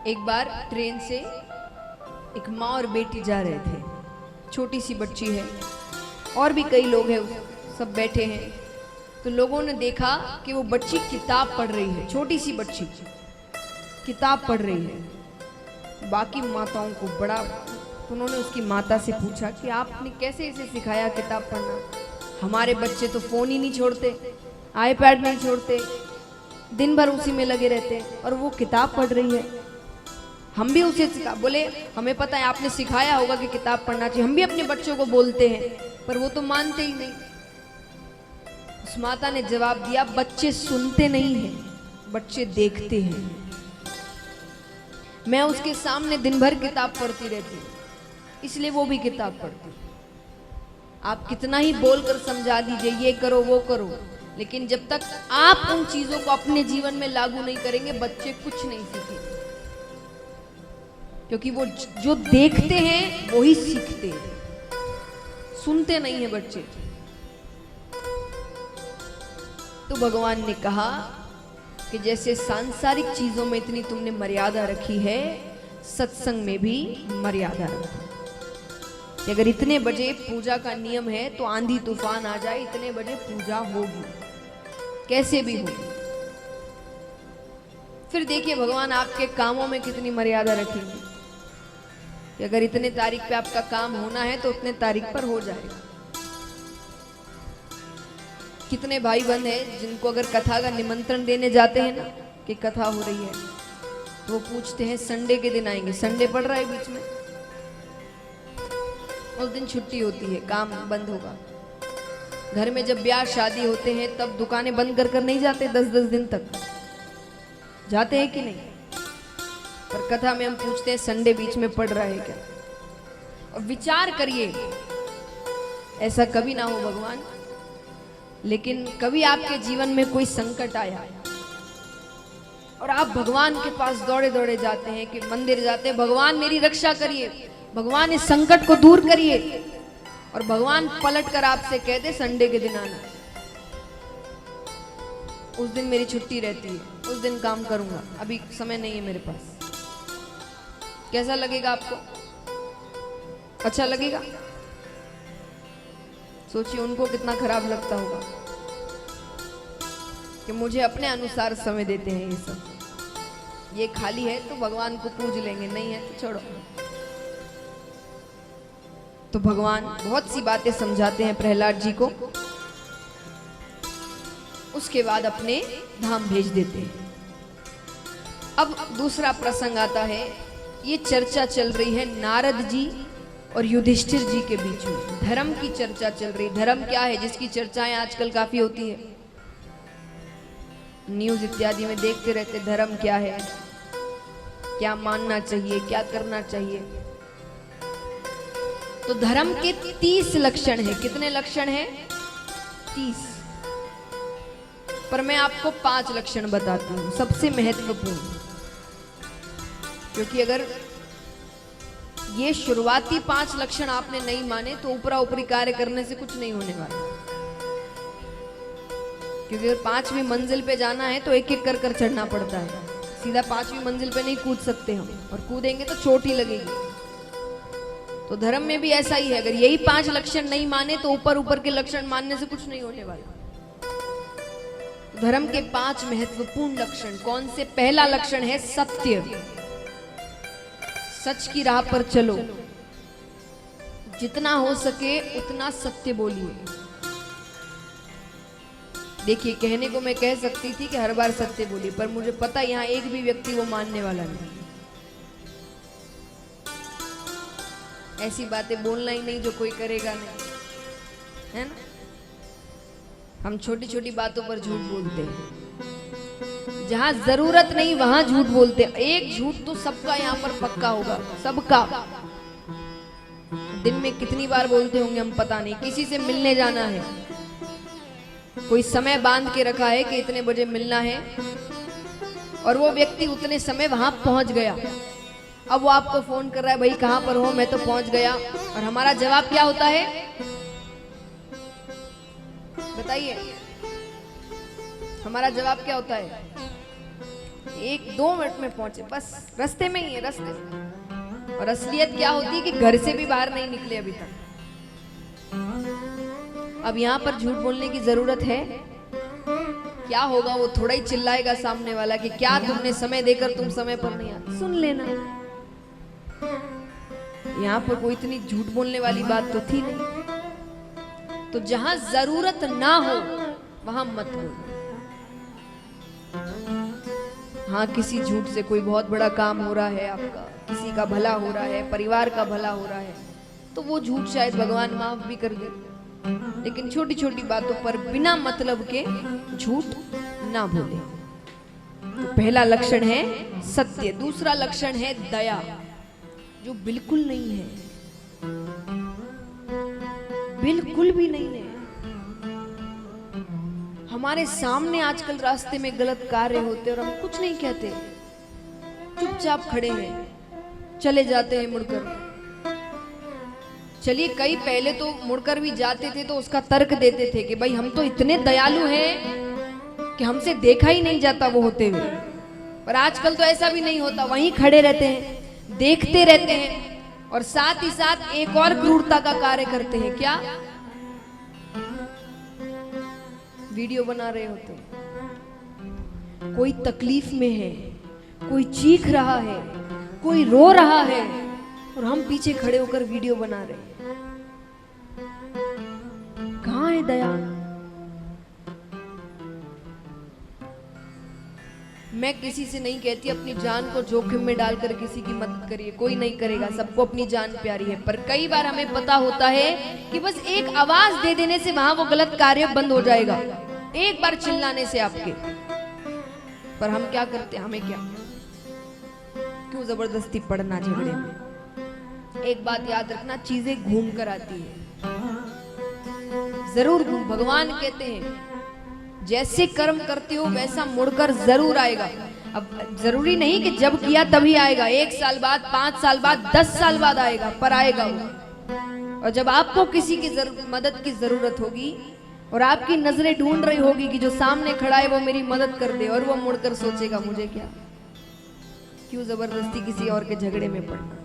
एक बार ट्रेन से एक माँ और बेटी जा रहे थे। छोटी सी बच्ची है और भी कई लोग हैं, सब बैठे हैं। तो लोगों ने देखा कि वो बच्ची किताब पढ़ रही है। छोटी सी बच्ची किताब पढ़ रही है। बाकी माताओं को बड़ा, तो उन्होंने उसकी माता से पूछा कि आपने कैसे इसे सिखाया किताब पढ़ना? हमारे बच्चे तो फोन ही नहीं छोड़ते, आईपैड नहीं छोड़ते, दिन भर उसी में लगे रहते हैं, और वो किताब पढ़ रही है। हम भी उसे सिखा, बोले हमें पता है आपने सिखाया होगा कि किताब पढ़ना चाहिए, हम भी अपने बच्चों को बोलते हैं, पर वो तो मानते ही नहीं। उस माता ने जवाब दिया, बच्चे सुनते नहीं हैं, बच्चे देखते हैं। मैं उसके सामने दिन भर किताब पढ़ती रहती हूँ, इसलिए वो भी किताब पढ़ती। आप कितना ही बोलकर समझा दीजिए ये करो वो करो, लेकिन जब तक आप उन चीजों को अपने जीवन में लागू नहीं करेंगे, बच्चे कुछ नहीं सीखेंगे। क्योंकि वो जो देखते हैं वो ही सीखते हैं, सुनते नहीं है बच्चे। तो भगवान ने कहा कि जैसे सांसारिक चीजों में इतनी तुमने मर्यादा रखी है, सत्संग में भी मर्यादा रखो। कि अगर इतने बजे पूजा का नियम है तो आंधी तूफान आ जाए, इतने बजे पूजा होगी, कैसे भी होगी। फिर देखिए भगवान आपके कामों में कितनी मर्यादा रखेंगे कि अगर इतने तारीख पे आपका काम होना है तो उतने तारीख पर हो जाएगा। कितने भाई बहन हैं जिनको अगर कथा का निमंत्रण देने जाते हैं ना कि कथा हो रही है, तो वो पूछते हैं संडे के दिन आएंगे। संडे पड़ रहा है बीच में, उस दिन छुट्टी होती है, काम बंद होगा। घर में जब ब्याह शादी होते हैं तब दुकानें बंद कर नहीं जाते, 10-10 दिन तक जाते हैं कि नहीं? पर कथा में हम पूछते हैं संडे बीच में पड़ रहा है क्या? और विचार करिए, ऐसा कभी ना हो भगवान, लेकिन कभी आपके जीवन में कोई संकट आया और आप भगवान के पास दौड़े दौड़े जाते हैं, कि मंदिर जाते हैं, भगवान मेरी रक्षा करिए, भगवान इस संकट को दूर करिए, और भगवान पलट कर आपसे कहते संडे के दिन आना, उस दिन मेरी छुट्टी रहती है, उस दिन काम करूंगा, अभी समय नहीं है मेरे पास। कैसा लगेगा आपको? अच्छा लगेगा? सोचिए उनको कितना खराब लगता होगा कि मुझे अपने अनुसार समय देते हैं ये सब, ये खाली है तो भगवान को पूज लेंगे, नहीं है तो छोड़ो। तो भगवान बहुत सी बातें समझाते हैं प्रहलाद जी को, उसके बाद अपने धाम भेज देते हैं। अब दूसरा प्रसंग आता है। ये चर्चा चल रही है नारद जी और युधिष्ठिर जी के बीच में, धर्म की चर्चा चल रही। धर्म क्या है जिसकी चर्चाएं आजकल काफी होती है, न्यूज इत्यादि में देखते रहते, धर्म क्या है, क्या मानना चाहिए, क्या करना चाहिए। तो धर्म के 30 लक्षण है। कितने लक्षण हैं? 30। पर मैं आपको 5 लक्षण बताती हूं, सबसे महत्वपूर्ण, क्योंकि अगर ये शुरुआती 5 लक्षण आपने नहीं माने तो ऊपरा ऊपरी कार्य करने से कुछ नहीं होने वाला। क्योंकि अगर 5वीं मंजिल पे जाना है तो एक एक कर कर चढ़ना पड़ता है, सीधा 5वीं मंजिल पे नहीं कूद सकते हम, और कूदेंगे तो चोट ही लगेगी। तो धर्म में भी ऐसा ही है, अगर यही 5 लक्षण नहीं माने तो ऊपर ऊपर के लक्षण मानने से कुछ नहीं होने वाला। धर्म के 5 महत्वपूर्ण लक्षण कौन से? पहला लक्षण है सत्य, सच की राह पर चलो, जितना हो सके उतना सत्य बोलिए। देखिए कहने को मैं कह सकती थी कि हर बार सत्य बोलिए, पर मुझे पता यहाँ एक भी व्यक्ति वो मानने वाला नहीं। ऐसी बातें बोलना ही नहीं जो कोई करेगा नहीं, है ना? हम छोटी छोटी बातों पर झूठ बोलते हैं, जहां जरूरत नहीं वहां झूठ बोलते हैं। एक झूठ तो सबका यहाँ पर पक्का होगा, सबका। दिन में कितनी बार बोलते होंगे हम पता नहीं। किसी से मिलने जाना है, कोई समय बांध के रखा है कि इतने बजे मिलना है, और वो व्यक्ति उतने समय वहां पहुंच गया। अब वो आपको फोन कर रहा है, भाई कहां पर हो? मैं तो पहुंच गया। और हमारा जवाब क्या होता है? बताइए, हमारा जवाब क्या होता है? 1-2 मिनट में पहुंचे, बस रास्ते में ही है, रास्ते में। और असलियत क्या होती है कि घर से भी बाहर नहीं निकले अभी तक। अब यहाँ पर झूठ बोलने की जरूरत है? क्या होगा, वो थोड़ा ही चिल्लाएगा सामने वाला कि क्या तुमने समय देकर तुम समय पर नहीं आते, सुन लेना। यहाँ पर कोई इतनी झूठ बोलने वाली बात तो थी नहीं। तो जहां जरूरत ना हो वहां मत बोलो। हाँ, किसी झूठ से कोई बहुत बड़ा काम हो रहा है आपका, किसी का भला हो रहा है, परिवार का भला हो रहा है, तो वो झूठ शायद भगवान माफ भी कर दे। लेकिन छोटी छोटी बातों पर बिना मतलब के झूठ ना बोले। तो पहला लक्षण है सत्य। दूसरा लक्षण है दया, जो बिल्कुल नहीं है, बिल्कुल भी नहीं है। हमारे सामने आजकल रास्ते में गलत कार्य होते और हम कुछ नहीं कहते, चुपचाप खड़े हैं, चले जाते हैं मुड़कर। चलिए, कई पहले तो मुड़कर भी जाते थे तो उसका तर्क देते थे कि भाई हम तो इतने दयालु हैं कि हमसे देखा ही नहीं जाता वो होते हुए। पर आजकल तो ऐसा भी नहीं होता, वहीं खड़े रहते हैं, देखते रहते हैं और साथ ही साथ एक और क्रूरता का कार्य करते हैं। क्या? वीडियो बना रहे होते हैं। कोई तकलीफ में है, कोई चीख रहा है, कोई रो रहा है और हम पीछे खड़े होकर वीडियो बना रहे हैं। कहां है दया? मैं किसी से नहीं कहती अपनी जान को जोखिम में डालकर किसी की मदद करिए, कोई नहीं करेगा, सबको अपनी जान प्यारी है। पर कई बार हमें पता होता है कि बस एक आवाज दे देने से वहां वो गलत कार्य बंद हो जाएगा, एक बार चिल्लाने से आपके। पर हम क्या करते हैं? हमें क्या, क्यों जबरदस्ती पड़ना झगड़े में? एक बात याद रखना, चीजें घूम कर आती है, जरूर घूम। भगवान कहते हैं जैसे कर्म करते हो वैसा मुड़कर जरूर आएगा। अब जरूरी नहीं कि जब किया तभी आएगा, 1 साल बाद, 5 साल बाद, 10 साल बाद आएगा, पर आएगा वो। और जब आपको किसी की मदद की जरूरत होगी और आपकी नजरें ढूंढ रही होगी कि जो सामने खड़ा है वो मेरी मदद कर दे, और वो मुड़कर सोचेगा मुझे क्या, क्यों जबरदस्ती किसी और के झगड़े में पड़ना।